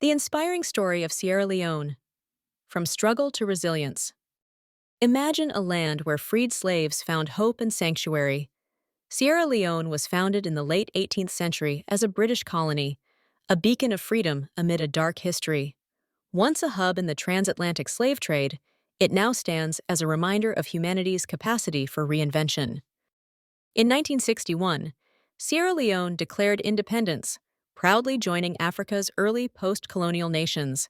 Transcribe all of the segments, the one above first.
The inspiring story of Sierra Leone, from struggle to resilience. Imagine a land where freed slaves found hope and sanctuary. Sierra Leone was founded in the late 18th century as a British colony, a beacon of freedom amid a dark history. Once a hub in the transatlantic slave trade, it now stands as a reminder of humanity's capacity for reinvention. In 1961, Sierra Leone declared independence, proudly joining Africa's early post-colonial nations.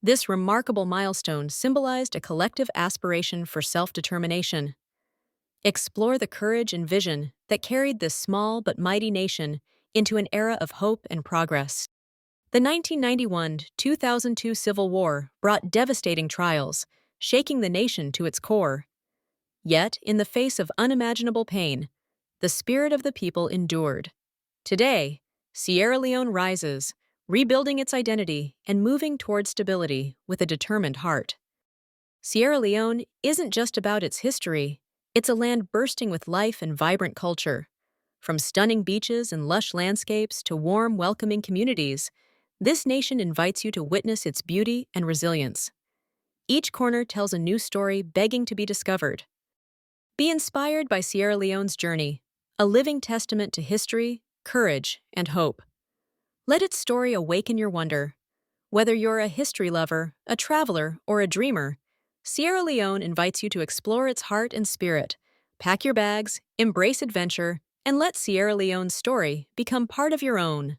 This remarkable milestone symbolized a collective aspiration for self-determination. Explore the courage and vision that carried this small but mighty nation into an era of hope and progress. The 1991-2002 Civil War brought devastating trials, shaking the nation to its core. Yet, in the face of unimaginable pain, the spirit of the people endured. Today, Sierra Leone rises, rebuilding its identity and moving toward stability with a determined heart. Sierra Leone isn't just about its history, it's a land bursting with life and vibrant culture. From stunning beaches and lush landscapes to warm, welcoming communities, this nation invites you to witness its beauty and resilience. Each corner tells a new story begging to be discovered. Be inspired by Sierra Leone's journey, a living testament to history, courage, and hope. Let its story awaken your wonder. Whether you're a history lover, a traveler, or a dreamer, Sierra Leone invites you to explore its heart and spirit. Pack your bags, embrace adventure, and let Sierra Leone's story become part of your own.